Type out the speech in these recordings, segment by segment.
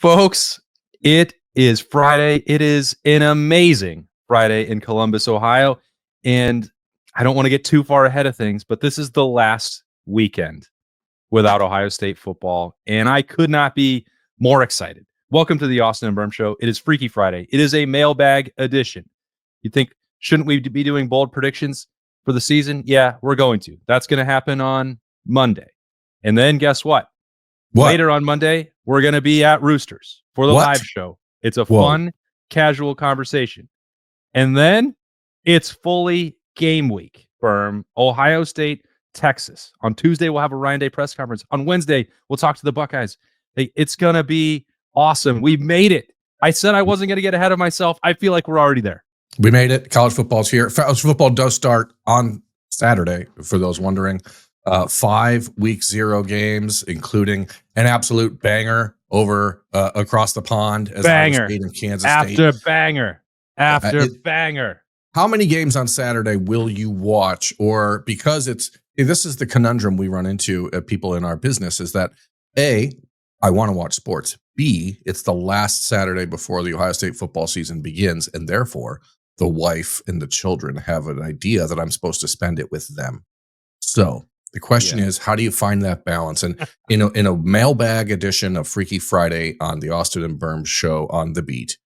Folks, it is Friday. It is an amazing Friday in Columbus, Ohio. And I don't want to get too far ahead of things, but this is the last weekend without Ohio State football. And I could not be more excited. Welcome to the Austin and Birm Show. It is Freaky Friday. It is a mailbag edition. You think, shouldn't we be doing bold predictions for the season? Yeah, we're going to. That's going to happen on Monday. And then guess what? Later on Monday, we're going to be at Roosters for the live show. It's a fun, casual conversation. And then it's fully game week. Birm, Ohio State, Texas. On Tuesday, we'll have a Ryan Day press conference. On Wednesday, we'll talk to the Buckeyes. It's going to be awesome. We made it. I said I wasn't going to get ahead of myself. I feel like we're already there. We made it. College football's here. College football does start on Saturday, for those wondering. 5 week 0 games, including an absolute banger over across the pond as banger State and Kansas after State. banger. Banger. How many games on Saturday will you watch? Or because this is the conundrum we run into at people in our business is that A, I want to watch sports. B, it's the last Saturday before the Ohio State football season begins, and therefore the wife and the children have an idea that I'm supposed to spend it with them. So the question is, how do you find that balance? And in a mailbag edition of Freaky Friday on the Austin and Birm Show on The Beat,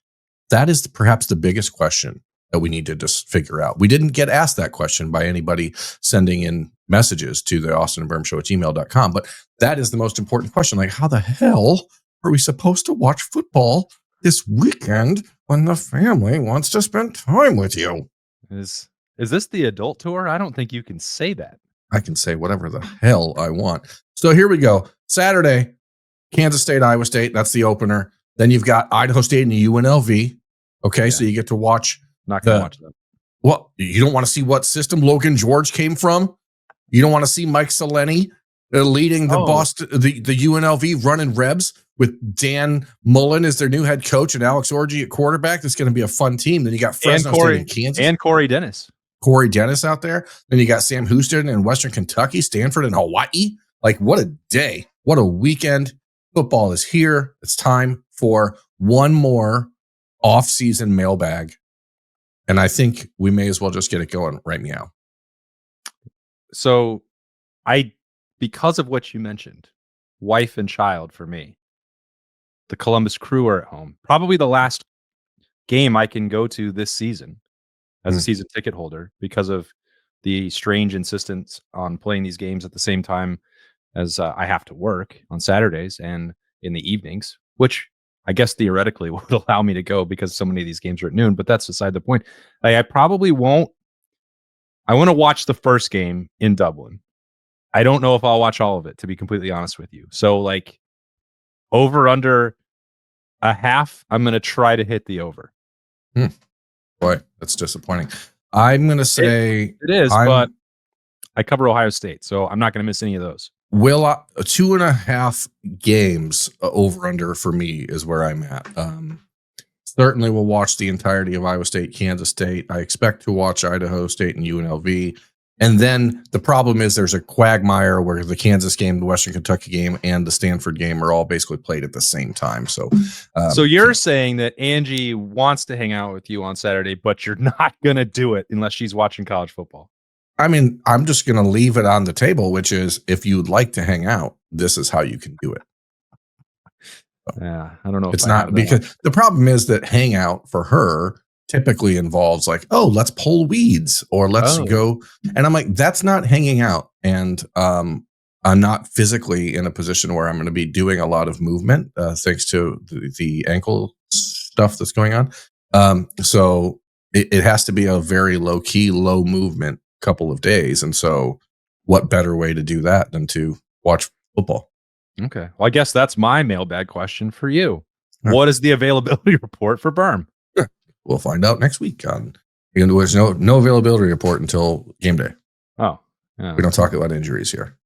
that is perhaps the biggest question that we need to just figure out. We didn't get asked that question by anybody sending in messages to the Austin and Birm Show at gmail.com, but that is the most important question. Like, how the hell are we supposed to watch football this weekend when the family wants to spend time with you? Is this the adult tour? I don't think you can say that. I can say whatever the hell I want. So here we go. Saturday, Kansas State, Iowa State. That's the opener. Then you've got Idaho State and UNLV. Okay, so you get to watch. Not going to watch them. Well, you don't want to see what system Logan George came from? You don't want to see Mike Seleni leading the the UNLV running Rebs with Dan Mullen as their new head coach and Alex Orji at quarterback. That's going to be a fun team. Then you got Fresno State and Kansas. And Corey Dennis out there. Then you got Sam Houston in Western Kentucky, Stanford and Hawaii. Like, what a day. What a weekend. Football is here. It's time for one more off-season mailbag. And I think we may as well just get it going right now. So because of what you mentioned, wife and child for me, the Columbus Crew are at home. Probably the last game I can go to this season as a season ticket holder because of the strange insistence on playing these games at the same time as I have to work on Saturdays and in the evenings, which I guess theoretically would allow me to go because so many of these games are at noon, but that's beside the point. I probably won't. I want to watch the first game in Dublin. I don't know if I'll watch all of it, to be completely honest with you. So over under a half, I'm going to try to hit the over. Boy, that's disappointing. I'm going to say it is, but I cover Ohio State, so I'm not going to miss any of those. Will 2.5 games over under for me is where I'm at. Certainly will watch the entirety of Iowa State, Kansas State. I expect to watch Idaho State and UNLV. And then the problem is there's a quagmire where the Kansas game, the Western Kentucky game, and the Stanford game are all basically played at the same time. So you're saying that Angie wants to hang out with you on Saturday, but you're not going to do it unless she's watching college football. I mean, I'm just going to leave it on the table, which is if you'd like to hang out, this is how you can do it. Yeah, I don't know. It's not because the problem is that hangout for her typically involves let's pull weeds or let's go. And I'm like, that's not hanging out. And I'm not physically in a position where I'm going to be doing a lot of movement thanks to the ankle stuff that's going on. So it has to be a very low key, low movement couple of days. And so what better way to do that than to watch football? Okay. Well, I guess that's my mailbag question for you. What is the availability report for Birm? We'll find out next week. There's no availability report until game day. Oh, yeah. We don't talk about injuries here.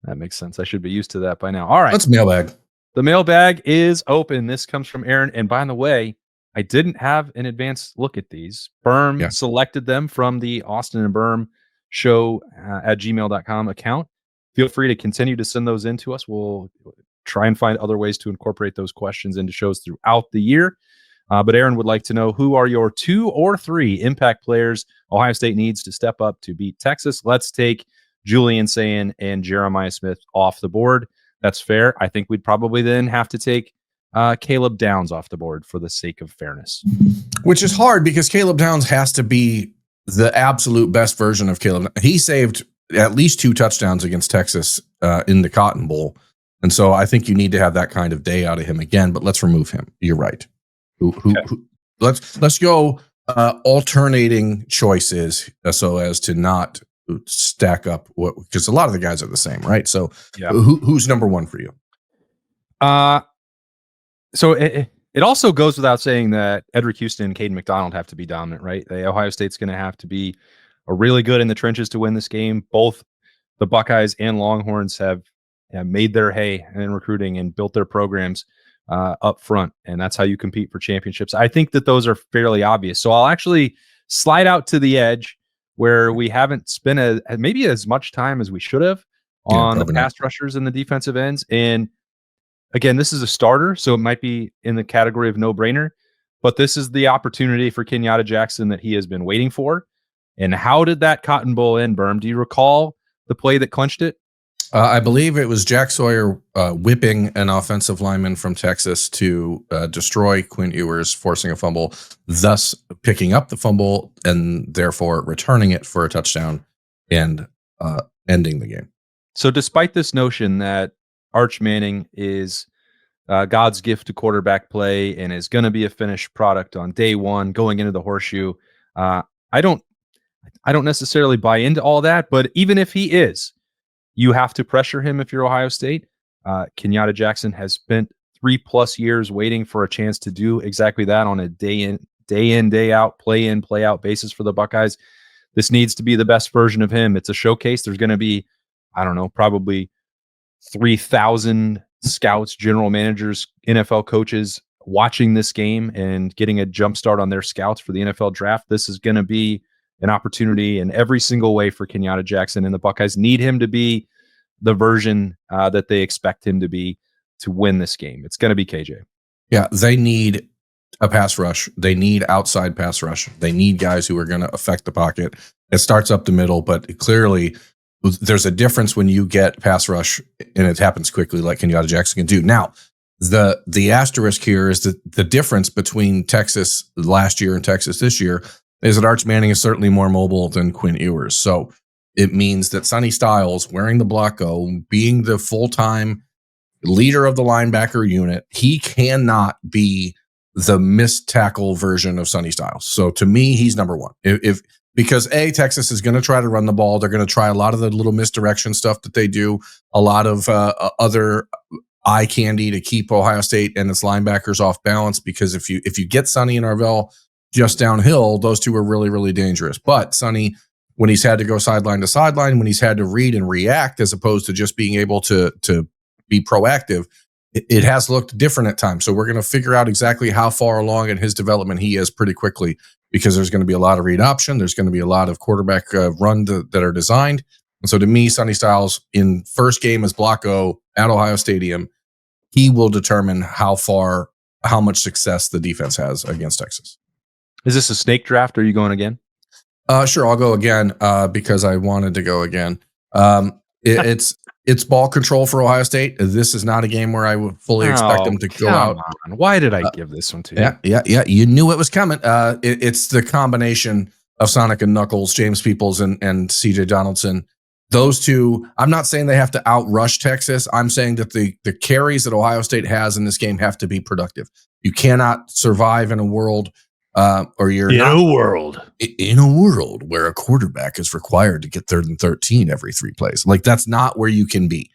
That makes sense. I should be used to that by now. All right. Let's mailbag. The mailbag is open. This comes from Aaron. And by the way, I didn't have an advanced look at these. Birm selected them from the Austin and Birm Show at gmail.com account. Feel free to continue to send those in to us. We'll try and find other ways to incorporate those questions into shows throughout the year. But Aaron would like to know, who are your 2 or 3 impact players Ohio State needs to step up to beat Texas? Let's take Julian Sayin and Jeremiah Smith off the board. That's fair. I think we'd probably then have to take Caleb Downs off the board for the sake of fairness. Which is hard because Caleb Downs has to be the absolute best version of Caleb. He saved at least 2 touchdowns against Texas in the Cotton Bowl. And so I think you need to have that kind of day out of him again, but let's remove him. You're right. Let's go alternating choices so as to not stack up, because a lot of the guys are the same, right? So who's number 1 for you? So it also goes without saying that Edric Houston and Caden McDonald have to be dominant, right? Ohio State's going to have to be really good in the trenches to win this game. Both the Buckeyes and Longhorns have made their hay in recruiting and built their programs up front, and that's how you compete for championships. I think that those are fairly obvious. So I'll actually slide out to the edge where we haven't spent maybe as much time as we should have on the pass rushers and the defensive ends. And again, this is a starter, so it might be in the category of no-brainer, but this is the opportunity for Kenyatta Jackson that he has been waiting for. And how did that Cotton Bowl end, Birm? Do you recall the play that clinched it? I believe it was Jack Sawyer whipping an offensive lineman from Texas to destroy Quinn Ewers, forcing a fumble, thus picking up the fumble and therefore returning it for a touchdown and ending the game. So despite this notion that Arch Manning is God's gift to quarterback play and is going to be a finished product on day one going into the horseshoe, I don't necessarily buy into all that, but even if he is, you have to pressure him if you're Ohio State. Kenyatta Jackson has spent 3+ years waiting for a chance to do exactly that on a day in, day out, play out basis for the Buckeyes. This needs to be the best version of him. It's a showcase. There's going to be, probably 3,000 scouts, general managers, NFL coaches watching this game and getting a jump start on their scouts for the NFL draft. This is going to be an opportunity in every single way for Kenyatta Jackson, and the Buckeyes need him to be the version that they expect him to be to win this game. It's going to be KJ. Yeah, they need a pass rush. They need outside pass rush. They need guys who are going to affect the pocket. It starts up the middle, but clearly there's a difference when you get pass rush and it happens quickly like Kenyatta Jackson can do. Now, the asterisk here is that the difference between Texas last year and Texas this year is that Arch Manning is certainly more mobile than Quinn Ewers. So it means that Sonny Styles, wearing the Blocko, being the full-time leader of the linebacker unit, he cannot be the missed tackle version of Sonny Styles. So to me, he's number 1. Because Texas is going to try to run the ball. They're going to try a lot of the little misdirection stuff that they do, a lot of other eye candy to keep Ohio State and its linebackers off balance. Because if you get Sonny and Arvell just downhill, those two are really, really dangerous. But Sonny, when he's had to go sideline to sideline, when he's had to read and react as opposed to just being able to be proactive, it has looked different at times. So we're going to figure out exactly how far along in his development he is pretty quickly, because there's going to be a lot of read option. There's going to be a lot of quarterback run that are designed. And so to me, Sonny Styles in first game as Blocko at Ohio Stadium, he will determine how much success the defense has against Texas. Is this a snake draft? Or are you going again? Sure, I'll go again because I wanted to go again. It's ball control for Ohio State. This is not a game where I would fully expect them to go out. Why did I give this one to you? Yeah. You knew it was coming. It's the combination of Sonic and Knuckles, James Peoples and CJ Donaldson. Those two, I'm not saying they have to outrush Texas. I'm saying that the carries that Ohio State has in this game have to be productive. You cannot survive in a world in a world where a quarterback is required to get 3rd and 13 every 3 plays. Like, that's not where you can be.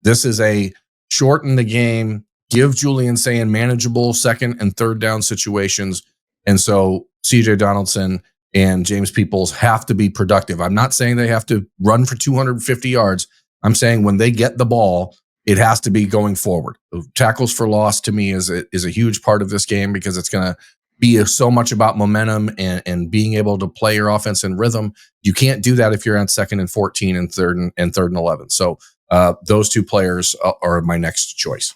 This is a shorten the game, give Julian Sayin manageable 2nd and 3rd down situations. And so CJ Donaldson and James Peoples have to be productive. I'm not saying they have to run for 250 yards. I'm saying when they get the ball, it has to be going forward. Tackles for loss to me is a huge part of this game, because it's going to be so much about momentum and being able to play your offense in rhythm. You can't do that if you're on 2nd and 14 and 3rd and 11. So those two players are my next choice.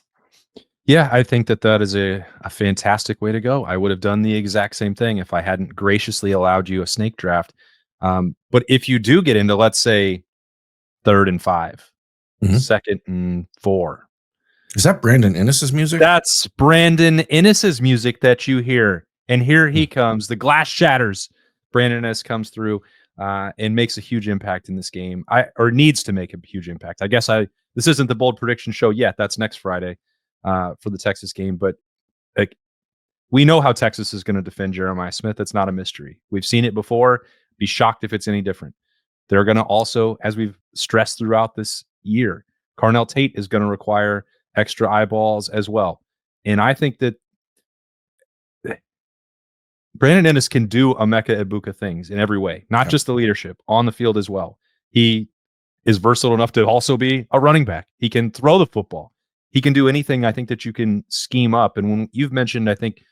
Yeah, I think that is a fantastic way to go. I would have done the exact same thing if I hadn't graciously allowed you a snake draft. But if you do get into, let's say, 3rd and 5, Mhm. 2nd and 4, Is that Brandon Innis's music? that's Brandon Innis's music that you hear. And here he comes. The glass shatters. Brandon Innis comes through and makes a huge impact in this game. Or needs to make a huge impact. I guess this isn't the bold prediction show yet. That's next Friday for the Texas game. But like, we know how Texas is going to defend Jeremiah Smith. It's not a mystery. We've seen it before. Be shocked if it's any different. They're going to also, as we've stressed throughout this year, Carnell Tate is going to require extra eyeballs as well. And I think that Brandon Ennis can do Emeka Egbuka things in every way, not just the leadership, on the field as well. He is versatile enough to also be a running back. He can throw the football. He can do anything I think that you can scheme up. And when you've mentioned, I think,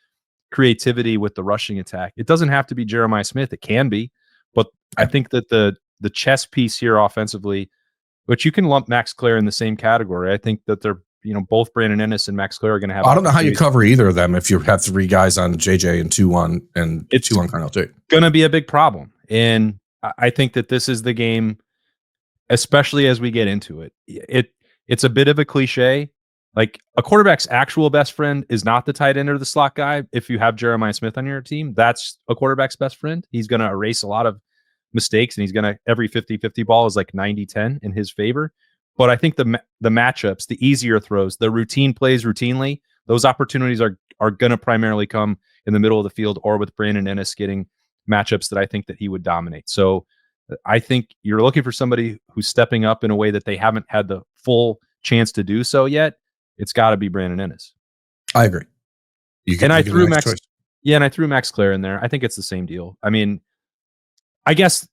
creativity with the rushing attack, it doesn't have to be Jeremiah Smith. It can be. But I think that the chess piece here offensively, which you can lump Max Clare in the same category. I think that they're, both Brandon Ennis and Max Clare are going to have. I don't know how you cover either of them if you have 3 guys on JJ and 2 on Carnell Tate. Going to be a big problem. And I think that this is the game, especially as we get into it. It's a bit of a cliche. Like, a quarterback's actual best friend is not the tight end or the slot guy. If you have Jeremiah Smith on your team, that's a quarterback's best friend. He's going to erase a lot of mistakes, and he's going to, every 50-50 ball is like 90-10 in his favor. But I think the matchups, the easier throws, the routine plays routinely, those opportunities are going to primarily come in the middle of the field or with Brandon Ennis getting matchups that I think that he would dominate. So I think you're looking for somebody who's stepping up in a way that they haven't had the full chance to do so yet. It's got to be Brandon Ennis. I agree. I threw Max Clare in there. I think it's the same deal. I mean, I guess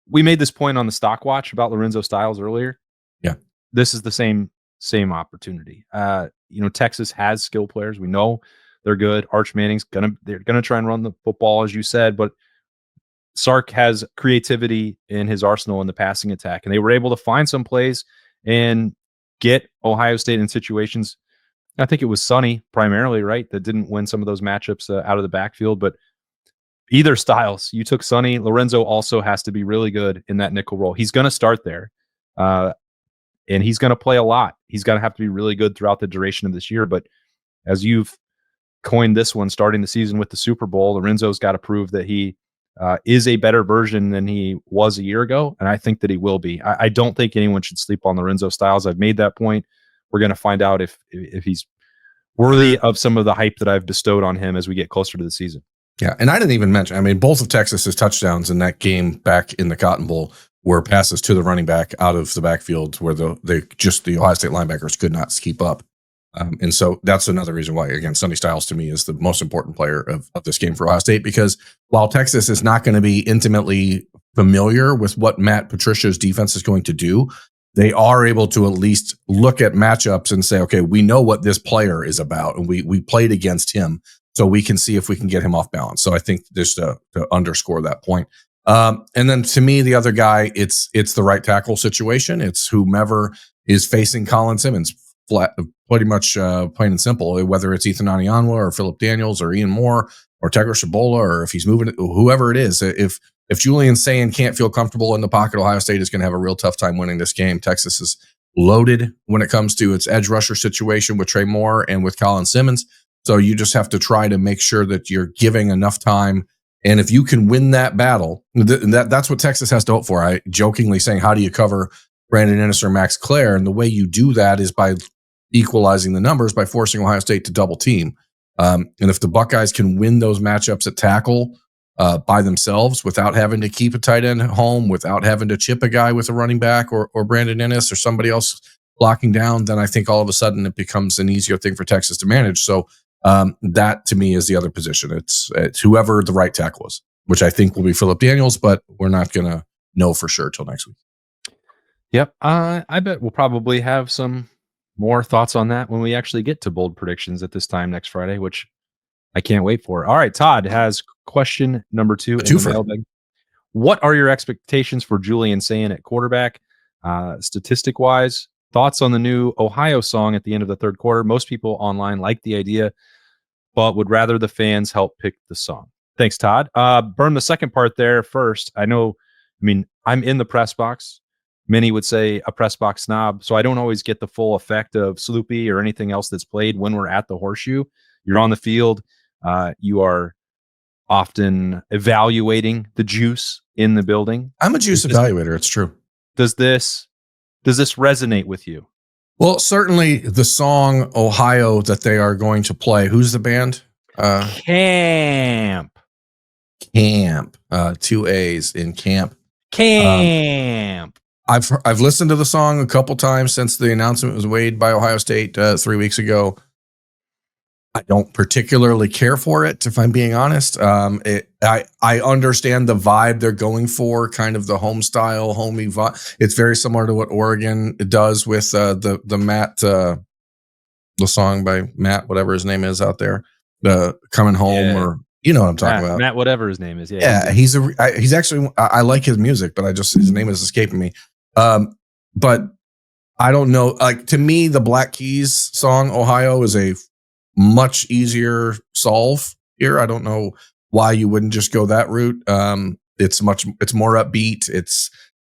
we made this point on the stock watch about Lorenzo Styles earlier. Yeah. This is the same opportunity. Texas has skill players. We know they're good. Arch Manning's they're gonna try and run the football, as you said, but Sark has creativity in his arsenal in the passing attack, and they were able to find some plays and get Ohio State in situations. I think it was Sonny primarily, right, that didn't win some of those matchups out of the backfield. But either Styles, you took Sonny. Lorenzo also has to be really good in that nickel role. He's going to start there, and he's going to play a lot. He's going to have to be really good throughout the duration of this year. But as you've coined this one, starting the season with the Super Bowl, Lorenzo's got to prove that he is a better version than he was a year ago, and I think that he will be. I don't think anyone should sleep on Lorenzo Styles. I've made that point. We're going to find out if he's worthy of some of the hype that I've bestowed on him as we get closer to the season. Yeah, and I didn't even mention, I mean, both of Texas's touchdowns in that game back in the Cotton Bowl were passes to the running back out of the backfield where the Ohio State linebackers could not keep up. And so that's another reason why, again, Sonny Styles to me is the most important player of this game for Ohio State, because while Texas is not going to be intimately familiar with what Matt Patricia's defense is going to do, they are able to at least look at matchups and say, okay, we know what this player is about, and we played against him, so we can see if we can get him off balance. So I think just to underscore that point. And then to me, the other guy, it's the right tackle situation. It's whomever is facing Colin Simmons. Pretty much plain and simple, whether it's Ethan Anianwa or Philip Daniels or Ian Moore or Tegra Shabola, or if he's moving, whoever it is, if Julian Sayin can't feel comfortable in the pocket, Ohio State is going to have a real tough time winning this game. Texas is loaded when it comes to its edge rusher situation with Trey Moore and with Colin Simmons. So you just have to try to make sure that you're giving enough time. And if you can win that battle, that's what Texas has to hope for. I jokingly saying, how do you cover Brandon Ennis or Max Clare? And the way you do that is by equalizing the numbers, by forcing Ohio State to double team. And if the Buckeyes can win those matchups at tackle by themselves without having to keep a tight end home, without having to chip a guy with a running back or Brandon Ennis or somebody else blocking down, then I think all of a sudden it becomes an easier thing for Texas to manage. So that to me is the other position. It's whoever the right tackle is, which I think will be Philip Daniels, but we're not going to know for sure till next week. Yep. I bet we'll probably have some more thoughts on that when we actually get to bold predictions at this time next Friday, which I can't wait for. All right, Todd has question number 2 in the mailbag. What are your expectations for Julian Sayin at quarterback? Statistic-wise, thoughts on the new Ohio song at the end of the third quarter. Most people online like the idea, but would rather the fans help pick the song. Thanks, Todd. Birm, the second part there first. I'm in the press box. Many would say a press box snob, so I don't always get the full effect of Sloopy or anything else that's played when we're at the Horseshoe. You're on the field. You are often evaluating the juice in the building. I'm a juice evaluator. It's true. Does this resonate with you? Well, certainly the song Ohio that they are going to play. Who's the band? Camp. 2 A's in Camp. Camp. I've listened to the song a couple times since the announcement was made by Ohio State 3 weeks ago. I don't particularly care for it, if I'm being honest. I understand the vibe they're going for, kind of the home style, homey vibe. It's very similar to what Oregon does with the Matt, the song by Matt, whatever his name is out there, Coming Home, or you know what I'm talking about. Matt, whatever his name is. He's actually, I like his music, but his name is escaping me. But I don't know. Like, to me, the Black Keys song Ohio is a much easier solve here. I don't know why you wouldn't just go that route. It's more upbeat.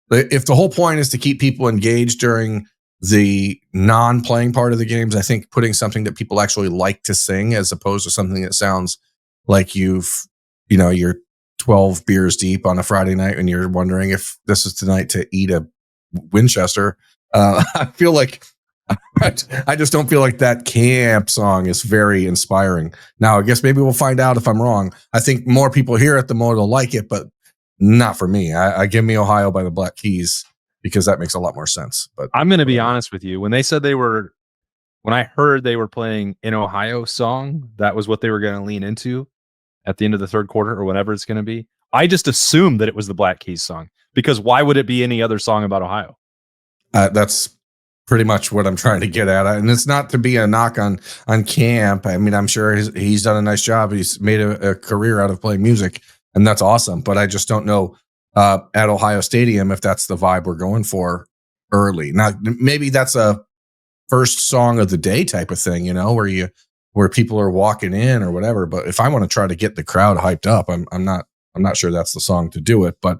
If the whole point is to keep people engaged during the non-playing part of the games, I think putting something that people actually like to sing as opposed to something that sounds like you're 12 beers deep on a Friday night and you're wondering if this is tonight to eat a Winchester. I feel like I just don't feel like that Camp song is very inspiring. Now, I guess maybe we'll find out if I'm wrong. I think more people hear it, the more they'll like it, but not for me. I give me Ohio by the Black Keys because that makes a lot more sense. But I'm going to be honest with you. When they said when I heard they were playing an Ohio song, that was what they were going to lean into at the end of the third quarter or whatever it's going to be. I just assumed that it was the Black Keys song, because why would it be any other song about Ohio? That's pretty much what I'm trying to get at. And it's not to be a knock on Camp. I mean, I'm sure he's done a nice job. He's made a career out of playing music, and that's awesome. But I just don't know at Ohio Stadium if that's the vibe we're going for early. Now, maybe that's a first song of the day type of thing, where people are walking in or whatever. But if I want to try to get the crowd hyped up, I'm not sure that's the song to do it. But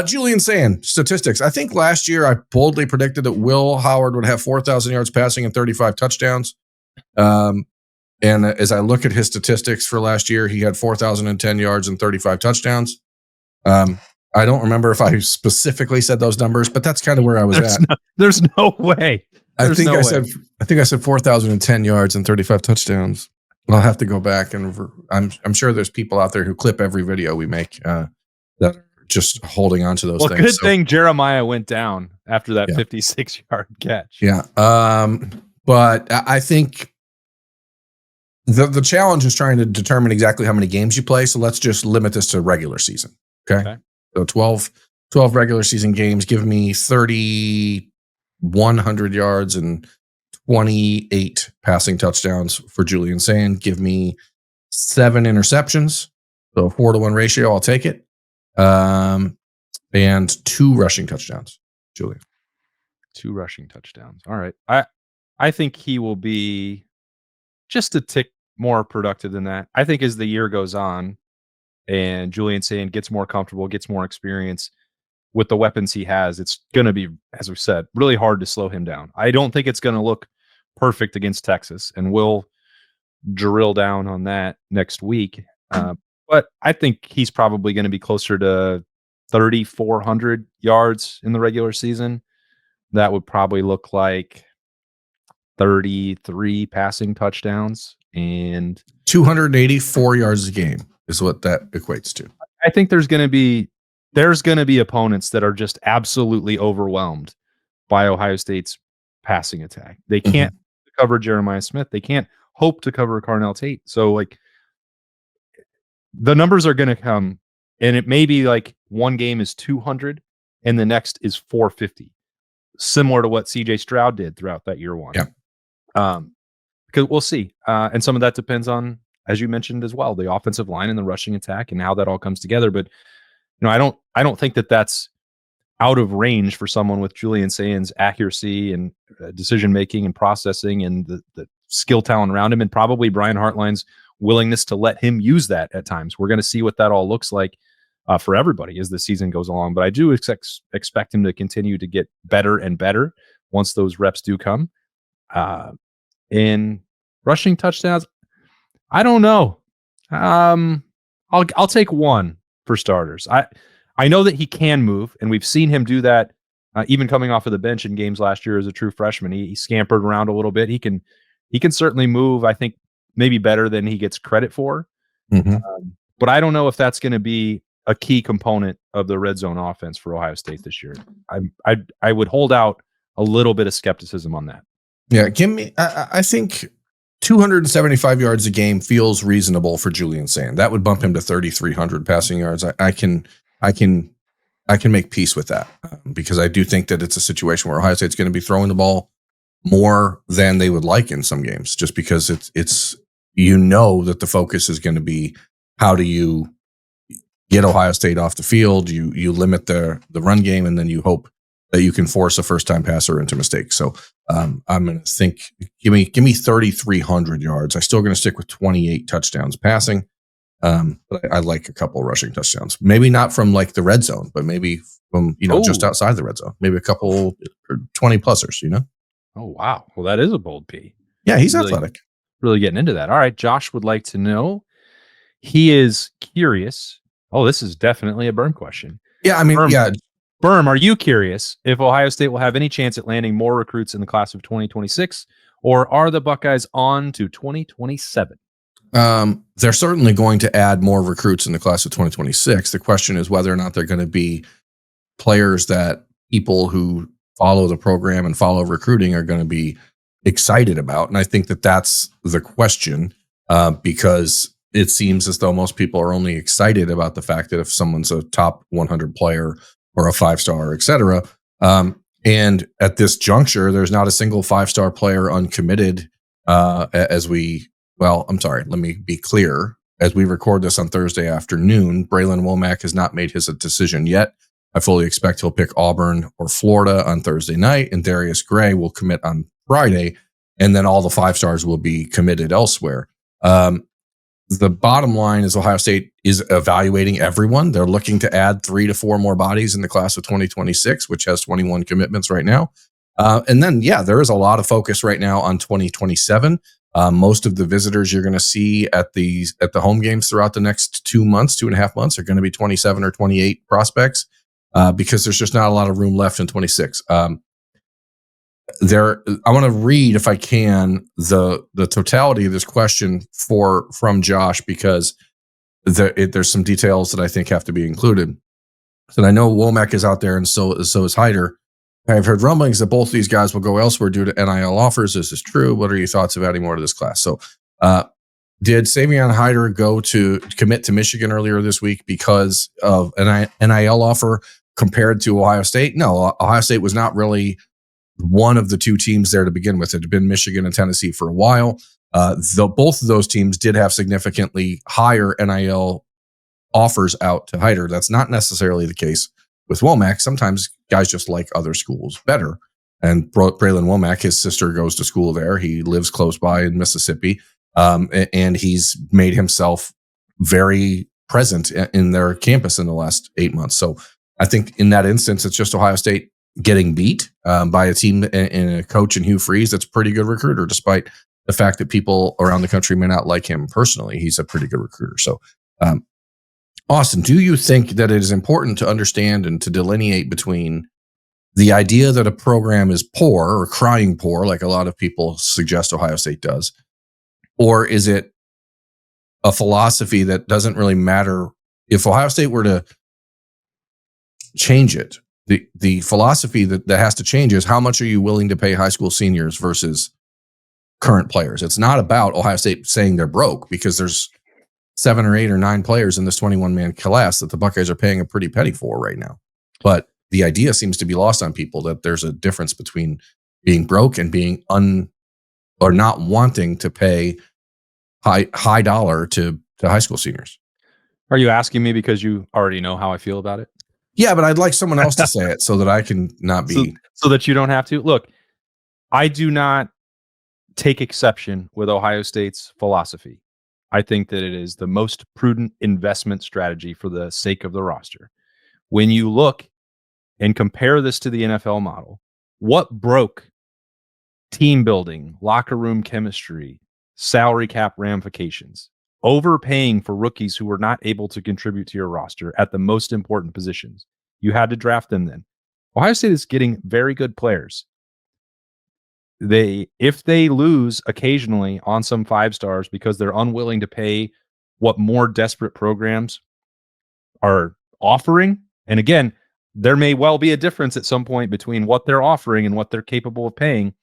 Julian Sayin, statistics. I think last year I boldly predicted that Will Howard would have 4,000 yards passing and 35 touchdowns. And as I look at his statistics for last year, he had 4,010 yards and 35 touchdowns. I don't remember if I specifically said those numbers, but that's kind of where I was at. There's no way. I think I said 4,010 yards and 35 touchdowns. I'll have to go back, and I'm sure there's people out there who clip every video we make that are just holding on to those things. Good thing Jeremiah went down after that 56-yard catch. Yeah. But I think the challenge is trying to determine exactly how many games you play. So let's just limit this to regular season. Okay. So 12 regular season games. Give me 3,100 yards and 28 passing touchdowns for Julian Sayin. Give me 7 interceptions. So 4-to-1 ratio. I'll take it. And 2 rushing touchdowns, Julian. 2 rushing touchdowns. All right. I think he will be just a tick more productive than that. I think as the year goes on and Julian Sayin gets more comfortable, gets more experience with the weapons he has, it's going to be, as we said, really hard to slow him down. I don't think it's going to look perfect against Texas, and we'll drill down on that next week. But I think he's probably going to be closer to 3,400 yards in the regular season. That would probably look like 33 passing touchdowns and 284 yards a game is what that equates to. I think there's going to be opponents that are just absolutely overwhelmed by Ohio State's passing attack. They can't cover Jeremiah Smith. They can't hope to cover Carnell Tate. So the numbers are going to come, and it may be like one game is 200 and the next is 450, similar to what CJ Stroud did throughout that year one. Yeah. Because we'll see. And some of that depends on, as you mentioned as well, the offensive line and the rushing attack and how that all comes together. But I don't think that that's out of range for someone with Julian Sayin's accuracy and decision making and processing and the skill talent around him, and probably Brian Hartline's willingness to let him use that at times. We're going to see what that all looks like for everybody as the season goes along. But I do expect him to continue to get better and better once those reps do come. In rushing touchdowns, I don't know. I'll take one for starters. I know that he can move, and we've seen him do that even coming off of the bench in games last year as a true freshman. He scampered around a little bit. He can certainly move, I think, maybe better than he gets credit for. But I don't know if that's going to be a key component of the red zone offense for Ohio State this year. I would hold out a little bit of skepticism on that. Yeah, I think 275 yards a game feels reasonable for Julian Sayin. That would bump him to 3,300 passing yards. I can make peace with that because I do think that it's a situation where Ohio State's going to be throwing the ball more than they would like in some games, just because it's that the focus is going to be how do you get Ohio State off the field? You limit the run game, and then you hope that you can force a first-time passer into mistakes. So I'm going to think, give me 3,300 yards. I'm still going to stick with 28 touchdowns passing. But I like a couple rushing touchdowns. Maybe not from like the red zone, but maybe from just outside the red zone. Maybe a couple 20-plussers. Oh wow! Well, that is a bold P. Yeah, he's athletic. Really getting into that. All right, Josh would like to know. He is curious. Oh, this is definitely a Birm question. Yeah, I mean, Birm, are you curious if Ohio State will have any chance at landing more recruits in the class of 2026, or are the Buckeyes on to 2027? They're certainly going to add more recruits in the class of 2026. The question is whether or not they're going to be players that people who follow the program and follow recruiting are going to be excited about. And I think that that's the question, because it seems as though most people are only excited about the fact that if someone's a top 100 player or a 5-star, et cetera. And at this juncture, there's not a single 5-star player uncommitted let me be clear. As we record this on Thursday afternoon, Braylon Womack has not made his decision yet. I fully expect he'll pick Auburn or Florida on Thursday night, and Darius Gray will commit on Friday, and then all the 5-stars will be committed elsewhere. The bottom line is Ohio State is evaluating everyone. They're looking to add 3 to 4 more bodies in the class of 2026, which has 21 commitments right now. And then, there is a lot of focus right now on 2027. Most of the visitors you're going to see at the home games throughout the next 2.5 months are going to be 27 or 28 prospects, because there's just not a lot of room left in 26. I want to read, if I can, the totality of this question from Josh, because there's some details that I think have to be included. So I know Womack is out there, and so is Hyder. I've heard rumblings that both these guys will go elsewhere due to NIL offers. This is true. What are your thoughts of adding more to this class? So, did Savion Hyder go to commit to Michigan earlier this week because of an NIL offer compared to Ohio State? No, Ohio State was not really one of the two teams there to begin with. It had been Michigan and Tennessee for a while. Both of those teams did have significantly higher NIL offers out to Hyder. That's not necessarily the case with Womack. Sometimes guys just like other schools better. And Braylon Womack, his sister goes to school there. He lives close by in Mississippi. And he's made himself very present in their campus in the last 8 months. So I think in that instance, it's just Ohio State getting beat by a team and a coach in Hugh Freeze that's a pretty good recruiter, despite the fact that people around the country may not like him personally. He's a pretty good recruiter. So, Austin, do you think that it is important to understand and to delineate between the idea that a program is poor or crying poor, like a lot of people suggest Ohio State does, or is it a philosophy that doesn't really matter? If Ohio State were to change it, the philosophy that has to change is how much are you willing to pay high school seniors versus current players? It's not about Ohio State saying they're broke, because there's 7 or 8 or 9 players in this 21-man class that the Buckeyes are paying a pretty penny for right now. But the idea seems to be lost on people that there's a difference between being broke and being or not wanting to pay high dollar to high school seniors. Are you asking me because you already know how I feel about it? Yeah, but I'd like someone else to say it so that I can not be. So that you don't have to. Look, I do not take exception with Ohio State's philosophy. I think that it is the most prudent investment strategy for the sake of the roster. When you look and compare this to the NFL model, what broke team building, locker room chemistry, salary cap ramifications? Overpaying for rookies who were not able to contribute to your roster at the most important positions. You had to draft them then. Ohio State is getting very good players. If they lose occasionally on some 5-stars because they're unwilling to pay what more desperate programs are offering, and again, there may well be a difference at some point between what they're offering and what they're capable of paying.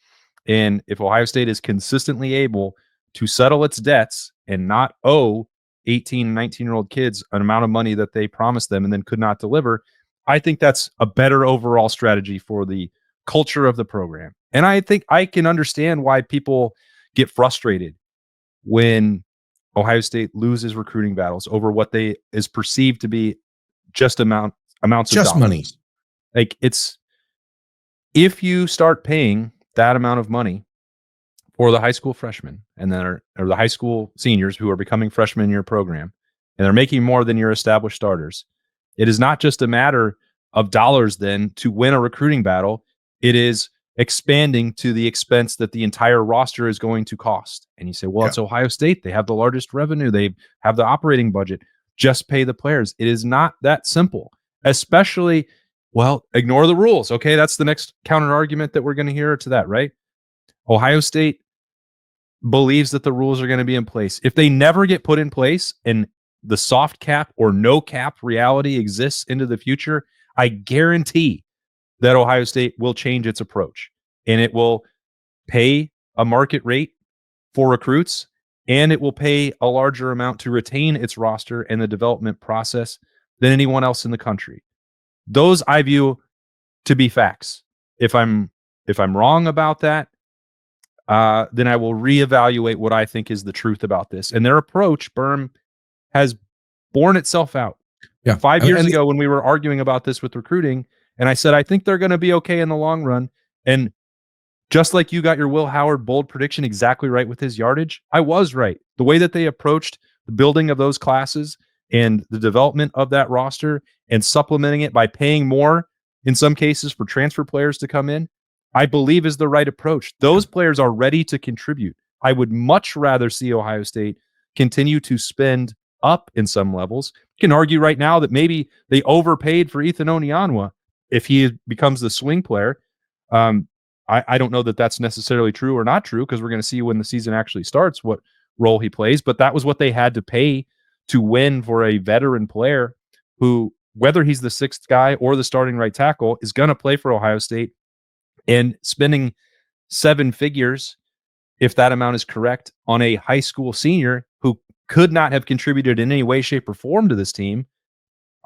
And if Ohio State is consistently able to settle its debts and not owe 18, 19-year-old kids an amount of money that they promised them and then could not deliver, I think that's a better overall strategy for the culture of the program. And I think I can understand why people get frustrated when Ohio State loses recruiting battles over what they is perceived to be just amounts of Just dollars. money. Like, it's, if you start paying that amount of money for the high school freshmen and then or the high school seniors who are becoming freshmen in your program, and they're making more than your established starters, it is not just a matter of dollars then to win a recruiting battle. It is expanding to the expense that the entire roster is going to cost. And you say, well, it's Ohio State. They have the largest revenue. They have the operating budget. Just pay the players. It is not that simple, especially, well, ignore the rules. Okay, that's the next counter argument that we're going to hear to that, right? Ohio State believes that the rules are going to be in place. If they never get put in place and the soft cap or no cap reality exists into the future, I guarantee that Ohio State will change its approach, and it will pay a market rate for recruits, and it will pay a larger amount to retain its roster and the development process than anyone else in the country. Those I view to be facts. If I'm wrong about that, then I will reevaluate what I think is the truth about this. And their approach, Birm, has borne itself out. Yeah. 5 years ago, when we were arguing about this with recruiting, and I said, I think they're going to be okay in the long run. And just like you got your Will Howard bold prediction exactly right with his yardage, I was right. The way that they approached the building of those classes and the development of that roster and supplementing it by paying more in some cases for transfer players to come in, I believe is the right approach. Those players are ready to contribute. I would much rather see Ohio State continue to spend up in some levels. You can argue right now that maybe they overpaid for Ethan Onyanwa if he becomes the swing player. I don't know that that's necessarily true or not true, because we're going to see when the season actually starts what role he plays. But that was what they had to pay to win for a veteran player who, whether he's the sixth guy or the starting right tackle, is going to play for Ohio State. And spending 7 figures, if that amount is correct, on a high school senior who could not have contributed in any way, shape, or form to this team,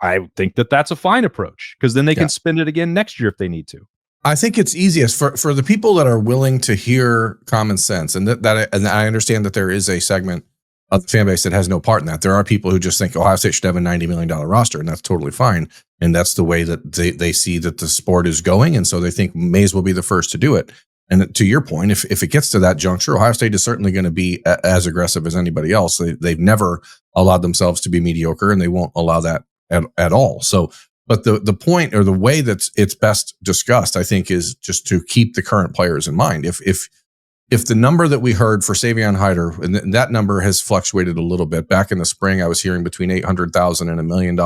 I think that that's a fine approach, because then they can spend it again next year if they need to. I think it's easiest for the people that are willing to hear common sense, and and I understand that there is a segment of the fan base that has no part in that. There are people who just think Ohio State should have a $90 million roster, and that's totally fine. And that's the way that they see that the sport is going. And so they think may as well be the first to do it. And to your point, if it gets to that juncture, Ohio State is certainly going to be as aggressive as anybody else. They've never allowed themselves to be mediocre, and they won't allow that at all. So, but the point, or the way that it's best discussed, I think, is just to keep the current players in mind. If the number that we heard for Savion Hyder, and that number has fluctuated a little bit. Back in the spring, I was hearing between $800,000 and $1 million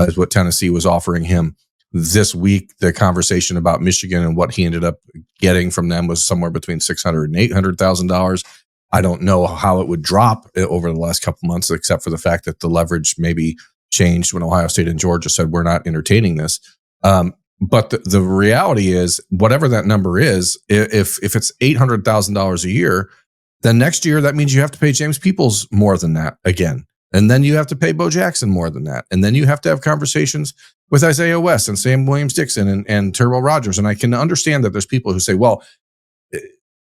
is what Tennessee was offering him. This week, the conversation about Michigan and what he ended up getting from them was somewhere between $600,000 and $800,000. I don't know how it would drop over the last couple months, except for the fact that the leverage maybe changed when Ohio State and Georgia said, we're not entertaining this. But the reality is, whatever that number is, if it's $800,000 a year, then next year that means you have to pay James Peoples more than that again. And then you have to pay Bo Jackson more than that. And then you have to have conversations with Isaiah West and Sam Williams-Dixon and Terrell Rogers. And I can understand that there's people who say, well,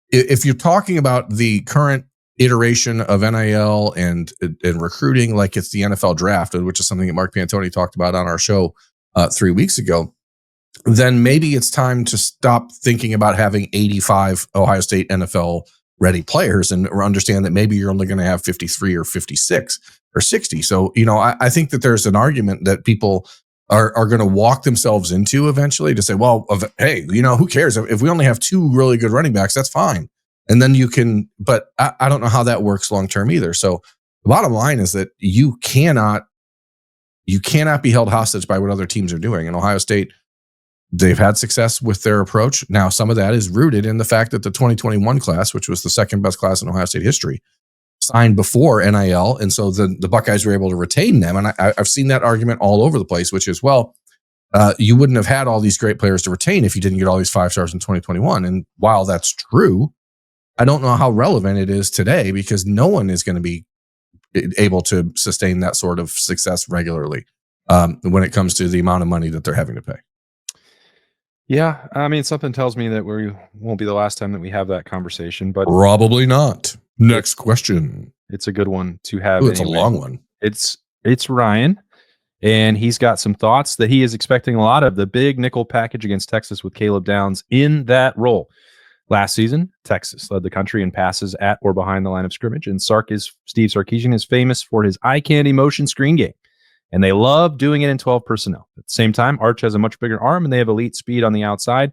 if you're talking about the current iteration of NIL and recruiting like it's the NFL draft, which is something that Mark Pantoni talked about on our show 3 weeks ago, then maybe it's time to stop thinking about having 85 Ohio State NFL ready players and understand that maybe you're only going to have 53 or 56 or 60. So, I think that there's an argument that people are going to walk themselves into eventually to say, well, hey, who cares? If we only have 2 really good running backs, that's fine. And then you can, but I don't know how that works long-term either. So the bottom line is that you cannot be held hostage by what other teams are doing. And Ohio State, they've had success with their approach. Now, some of that is rooted in the fact that the 2021 class, which was the second best class in Ohio State history, signed before NIL. And so the Buckeyes were able to retain them. And I've seen that argument all over the place, which is, well, you wouldn't have had all these great players to retain if you didn't get all these 5-stars in 2021. And while that's true, I don't know how relevant it is today because no one is going to be able to sustain that sort of success regularly when it comes to the amount of money that they're having to pay. Yeah, I mean, something tells me that we won't be the last time that we have that conversation, but probably not. Next question. It's a good one to have. Ooh, it's a long one. It's Ryan, and he's got some thoughts that he is expecting a lot of the big nickel package against Texas with Caleb Downs in that role. Last season, Texas led the country in passes at or behind the line of scrimmage, and Steve Sarkisian is famous for his eye candy motion screen game. And they love doing it in 12 personnel. At the same time, Arch has a much bigger arm and they have elite speed on the outside.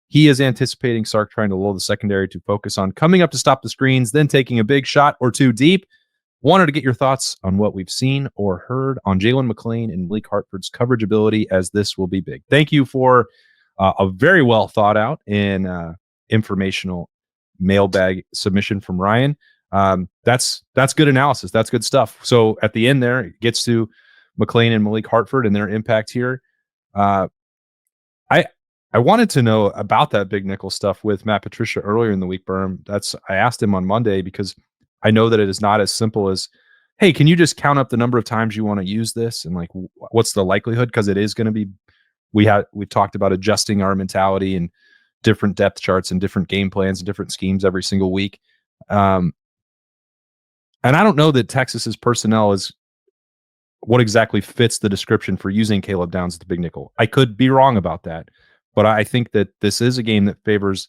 He is anticipating Sark trying to lull the secondary to focus on coming up to stop the screens, then taking a big shot or 2 deep. Wanted to get your thoughts on what we've seen or heard on Jalen McLean and Malik Hartford's coverage ability, as this will be big. Thank you for a very well thought out and informational mailbag submission from Ryan. That's good analysis. That's good stuff. So at the end there, it gets to McLean and Malik Hartford and their impact here. I wanted to know about that big nickel stuff with Matt Patricia earlier in the week, Birm. I asked him on Monday because I know that it is not as simple as, hey, can you just count up the number of times you want to use this? And like, what's the likelihood? Because it is going to be, we've talked about adjusting our mentality and different depth charts and different game plans and different schemes every single week. And I don't know that Texas's personnel is what exactly fits the description for using Caleb Downs at the big nickel. I could be wrong about that, but I think that this is a game that favors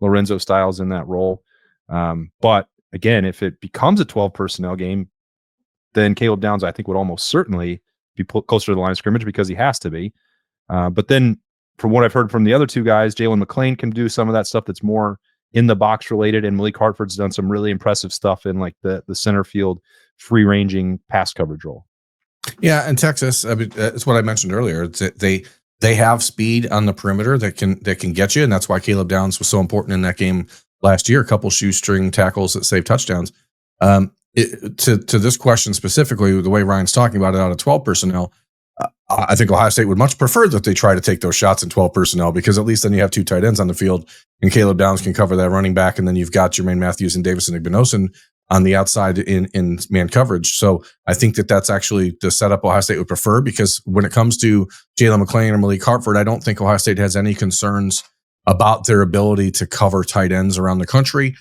Lorenzo Styles in that role. But again, if it becomes a 12 personnel game, then Caleb Downs, I think, would almost certainly be closer to the line of scrimmage because he has to be. But then from what I've heard from the other 2 guys, Jalen McLean can do some of that stuff that's more in the box related, and Malik Hartford's done some really impressive stuff in like the center field free ranging pass coverage role. Yeah, and Texas, I mean, it's what I mentioned earlier. It's they have speed on the perimeter that can get you, and that's why Caleb Downs was so important in that game last year. A couple shoestring tackles that saved touchdowns. To this question specifically, the way Ryan's talking about it out of 12 personnel, I think Ohio State would much prefer that they try to take those shots in 12 personnel because at least then you have 2 tight ends on the field, and Caleb Downs can cover that running back, and then you've got Jermaine Matthews and Davison Igbinosun on the outside in man coverage. So I think that that's actually the setup Ohio State would prefer, because when it comes to Jalen McLean or Malik Hartford, I don't think Ohio State has any concerns about their ability to cover tight ends around the country.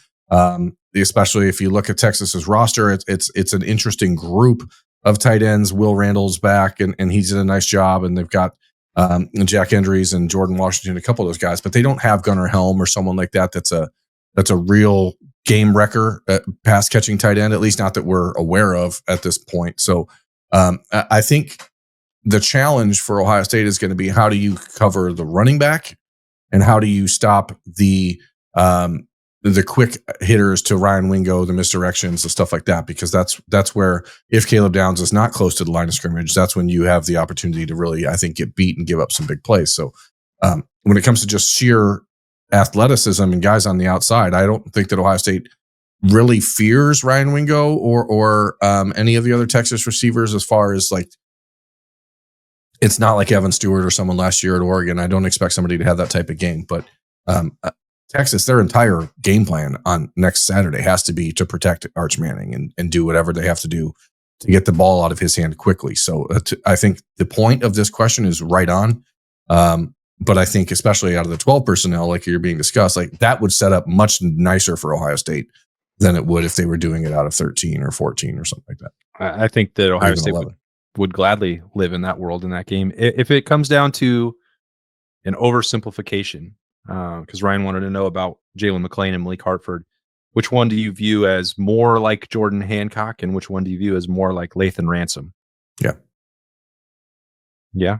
Especially if you look at Texas's roster, it's an interesting group of tight ends. Will Randall's back and he's did a nice job, and they've got Jack Endries and Jordan Washington, a couple of those guys, but they don't have Gunnar Helm or someone like that that's a real game wrecker, pass catching tight end, at least not that we're aware of at this point. So I think the challenge for Ohio State is going to be, how do you cover the running back, and how do you stop the quick hitters to Ryan Wingo, the misdirections, the stuff like that, because that's where, if Caleb Downs is not close to the line of scrimmage, that's when you have the opportunity to really, I think, get beat and give up some big plays. So when it comes to just sheer athleticism and guys on the outside, I don't think that Ohio State really fears Ryan Wingo or any of the other Texas receivers, as far as like, it's not like Evan Stewart or someone last year at Oregon. I don't expect somebody to have that type of game, but Texas, their entire game plan on next Saturday has to be to protect Arch Manning and do whatever they have to do to get the ball out of his hand quickly. So I think the point of this question is right on. But I think especially out of the 12 personnel, like you're being discussed, like that would set up much nicer for Ohio State than it would if they were doing it out of 13 or 14 or something like that. I think that Ohio State would would gladly live in that world in that game. If it comes down to an oversimplification, because Ryan wanted to know about Jalen McClain and Malik Hartford, which one do you view as more like Jordan Hancock, and which one do you view as more like Lathan Ransom? Yeah. Yeah.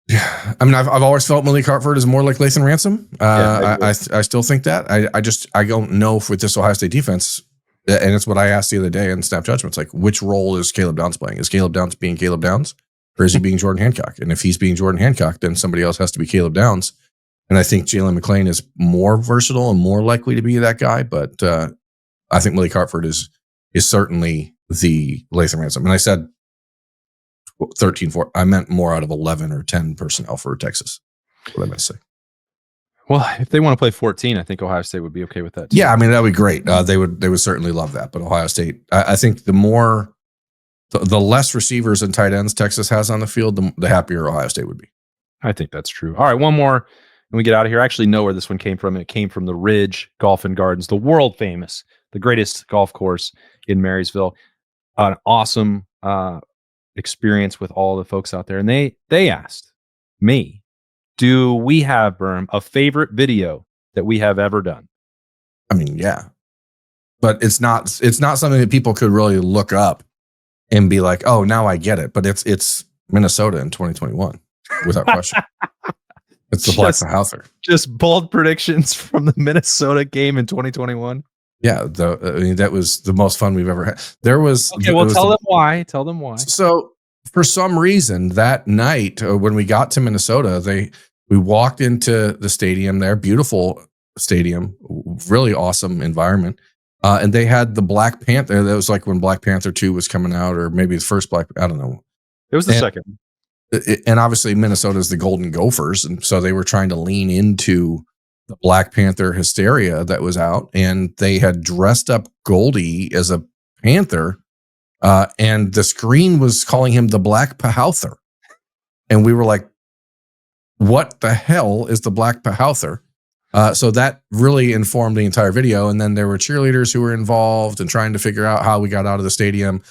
Yeah, I mean, I've always felt Malik Hartford is more like Lathan Ransom. I still think that. I don't know if with this Ohio State defense, and it's what I asked the other day in Snap Judgments, like which role is Caleb Downs playing? Is Caleb Downs being Caleb Downs, or is he being Jordan Hancock? And if he's being Jordan Hancock, then somebody else has to be Caleb Downs. And I think Jalen McClain is more versatile and more likely to be that guy. But I think Malik Hartford is certainly the Lathan Ransom. And I said 13-4. I meant more out of 11 or 10 personnel for Texas. What I meant to say. Well, if they want to play 14, I think Ohio State would be okay with that too. Yeah, I mean, that would be great. They would certainly love that. But Ohio State, I think the less receivers and tight ends Texas has on the field, the happier Ohio State would be. I think that's true. All right, one more, and we get out of here. I actually know where this one came from. It came from the Ridge Golf and Gardens, the world famous, the greatest golf course in Marysville. An awesome experience with all the folks out there, and they asked me, do we have, Birm, a favorite video that we have ever done? I mean, yeah, but it's not something that people could really look up and be like, oh, now I get it. But it's Minnesota in 2021 without question. It's the Black Panther. Just bold predictions from the Minnesota game in 2021. Yeah, that was the most fun we've ever had. There was tell them why. Tell them why. So for some reason that night when we got to Minnesota, we walked into the stadium there, beautiful stadium, really awesome environment, and they had the Black Panther. That was like when Black Panther 2 was coming out, or maybe the first I don't know. It was the second. And obviously Minnesota is the Golden Gophers, and so they were trying to lean into the Black Panther hysteria that was out, and they had dressed up Goldie as a panther, and the screen was calling him the Black Panther, and we were like, "What the hell is the Black Panther?" So that really informed the entire video, and then there were cheerleaders who were involved and trying to figure out how we got out of the stadium.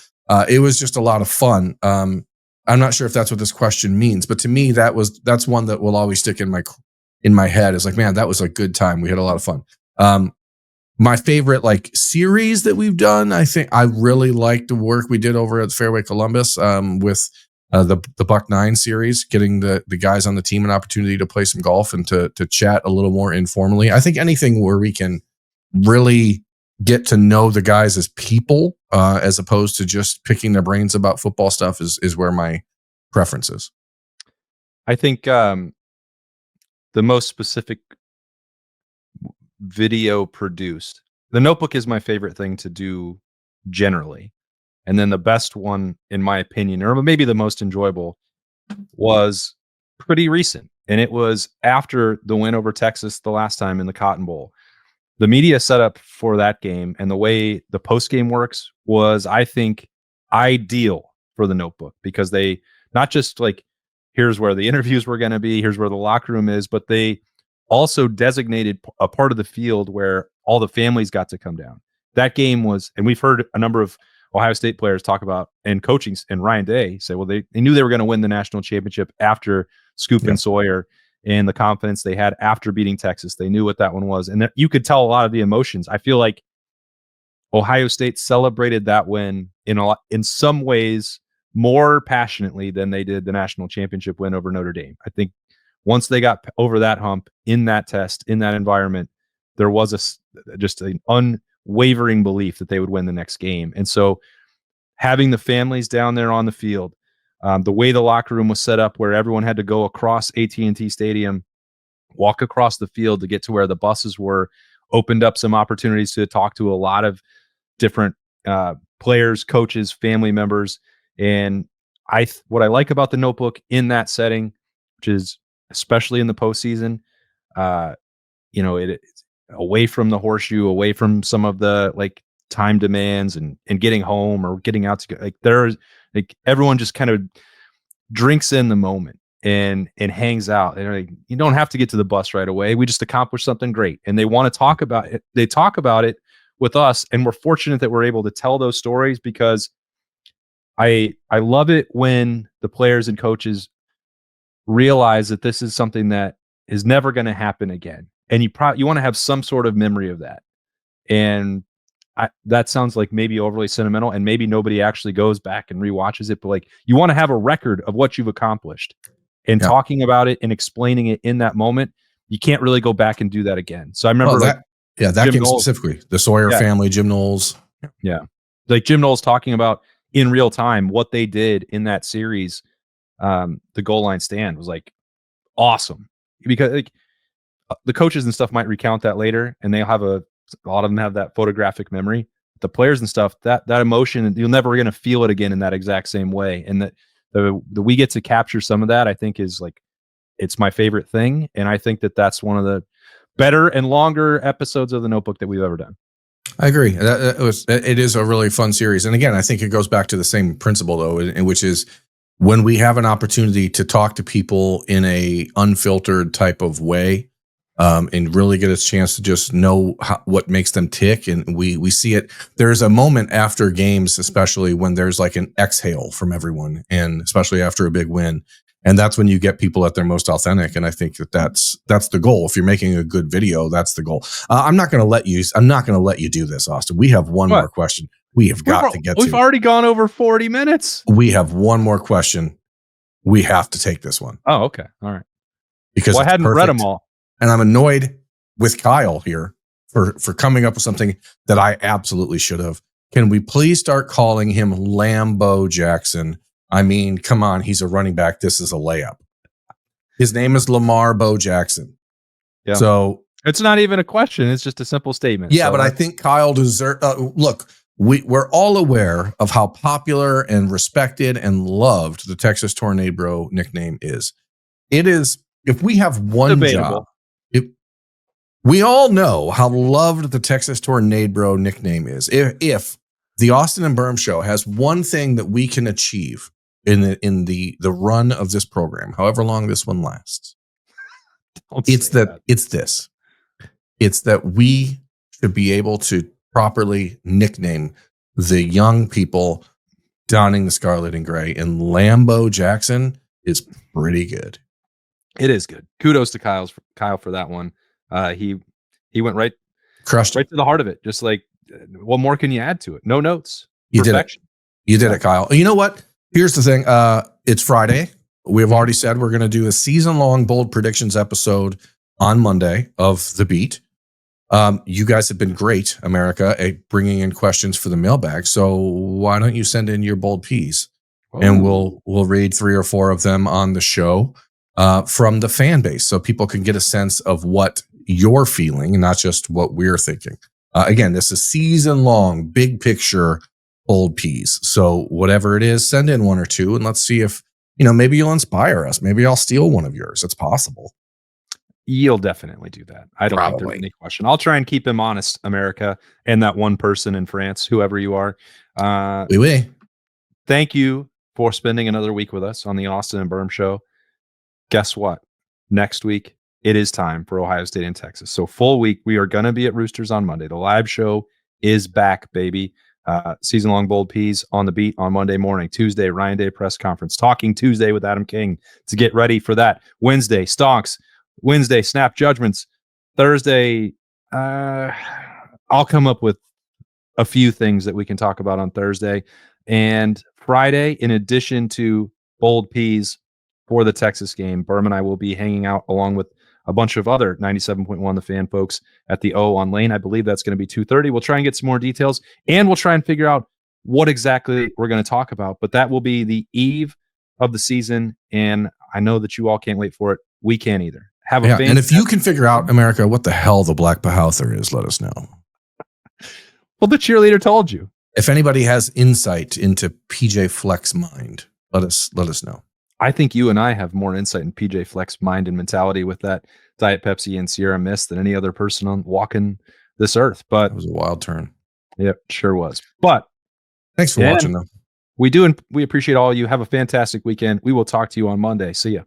It was just a lot of fun. I'm not sure if that's what this question means, but to me, that's one that will always stick in my head. Is like, man, that was a good time. We had a lot of fun. My favorite series that we've done, I think I really liked the work we did over at Fairway Columbus with the Buck 9 series, getting the guys on the team an opportunity to play some golf and to chat a little more informally. I think anything where we can really get to know the guys as people, as opposed to just picking their brains about football stuff is where my preference is. I think the most specific video produced, the Notebook is my favorite thing to do generally. And then the best one, in my opinion, or maybe the most enjoyable, was pretty recent. And it was after the win over Texas the last time in the Cotton Bowl. The media setup for that game and the way the post game works was, I think, ideal for the Notebook, because they not just here's where the interviews were going to be, here's where the locker room is, but they also designated a part of the field where all the families got to come down. That game was, and we've heard a number of Ohio State players talk about, and coaching, and Ryan Day say, well, they knew they were going to win the national championship after Scoop and Sawyer, and the confidence they had after beating Texas. They knew what that one was. And you could tell a lot of the emotions. I feel like Ohio State celebrated that win in some ways more passionately than they did the national championship win over Notre Dame. I think once they got over that hump in that test, in that environment, there was just an unwavering belief that they would win the next game. And so having the families down there on the field, the way the locker room was set up, where everyone had to go across AT&T Stadium, walk across the field to get to where the buses were, opened up some opportunities to talk to a lot of different players, coaches, family members. And what I like about the Notebook in that setting, which is especially in the postseason, it's away from the horseshoe, away from some of the time demands and getting home or getting out to there's everyone just kind of drinks in the moment and hangs out. And you don't have to get to the bus right away. We just accomplished something great, and they want to talk about it. They talk about it with us, and we're fortunate that we're able to tell those stories, because I love it when the players and coaches realize that this is something that is never going to happen again, and you want to have some sort of memory of that. And that sounds like maybe overly sentimental, and maybe nobody actually goes back and rewatches it. But like, you want to have a record of what you've accomplished, and talking about it and explaining it in that moment. You can't really go back and do that again. So I remember that Jim game Knowles, specifically, the Sawyer family, Jim Knowles. Yeah, like Jim Knowles talking about in real time what they did in that series. The goal line stand was like awesome, because like the coaches and stuff might recount that later, and they'll have a lot of them have that photographic memory. The players and stuff, that emotion, you're never going to feel it again in that exact same way. And that the we get to capture some of that, I think, is like, it's my favorite thing. And I think that that's one of the better and longer episodes of The Notebook that we've ever done. I agree. It is a really fun series. And again, I think it goes back to the same principle, though, which is when we have an opportunity to talk to people in a unfiltered type of way, and really get a chance to just know what makes them tick. And we see it. There's a moment after games, especially when there's like an exhale from everyone, and especially after a big win. And that's when you get people at their most authentic. And I think that's the goal. If you're making a good video, that's the goal. I'm not going to let you do this, Austin. We have one more question. We've already gone over 40 minutes. We have one more question. We have to take this one. Oh, okay. All right. Because I hadn't read them all. And I'm annoyed with Kyle here for coming up with something that I absolutely should have. Can we please start calling him Lambo Jackson? I mean, come on, he's a running back. This is a layup. His name is Lamar Bo Jackson. Yeah. So it's not even a question. It's just a simple statement. Yeah, but I think Kyle deserves. Look, we're all aware of how popular and respected and loved the Texas Tornado nickname is. It is, if we have one debatable job, we all know how loved the Texas Tornado nickname is. If the Austin and Birm show has one thing that we can achieve in the run of this program, however long this one lasts, it's that we should be able to properly nickname the young people donning the scarlet and gray, and Lambo Jackson is pretty good. It is good. Kudos to Kyle for that one. He went crushed right to the heart of it. Just like, what more can you add to it? No notes. Perfection. You did it, Kyle. You know what? Here's the thing. It's Friday. We have already said we're going to do a season-long bold predictions episode on Monday of The Beat. You guys have been great, America, at bringing in questions for the mailbag. So why don't you send in your bold P's? And we'll read 3 or 4 of them on the show from the fan base, so people can get a sense of what you're feeling and not just what we're thinking. Again, this is season-long, big picture bold P's. So whatever it is, send in 1 or 2, and let's see if, maybe you'll inspire us. Maybe I'll steal one of yours. It's possible. You'll definitely do that. I don't think there's any question. I'll try and keep him honest, America, and that one person in France, whoever you are. Oui. Thank you for spending another week with us on the Austin and Birm show. Guess what? Next week, it is time for Ohio State and Texas. So full week, we are going to be at Roosters on Monday. The live show is back, baby. Season-long bold P's on The Beat on Monday morning. Tuesday, Ryan Day press conference. Talking Tuesday with Adam King to get ready for that. Wednesday, Stonks. Wednesday, Snap Judgments. Thursday, I'll come up with a few things that we can talk about on Thursday. And Friday, in addition to bold P's for the Texas game, Birm and I will be hanging out along with a bunch of other 97.1 The Fan folks at the O on Lane. I believe that's going to be 2:30. We'll try and get some more details, and we'll try and figure out what exactly we're going to talk about. But that will be the eve of the season, and I know that you all can't wait for it. We can't either. Have a fantastic- And if you can figure out, America, what the hell the Black Behouther is, let us know. Well, the cheerleader told you. If anybody has insight into PJ Fleck's mind, let us know. I think you and I have more insight in PJ Fleck's mind and mentality with that Diet Pepsi and Sierra Mist than any other person on walking this earth. But it was a wild turn. Yep, sure was. But thanks for watching, though. We appreciate all of you. Have a fantastic weekend. We will talk to you on Monday. See ya.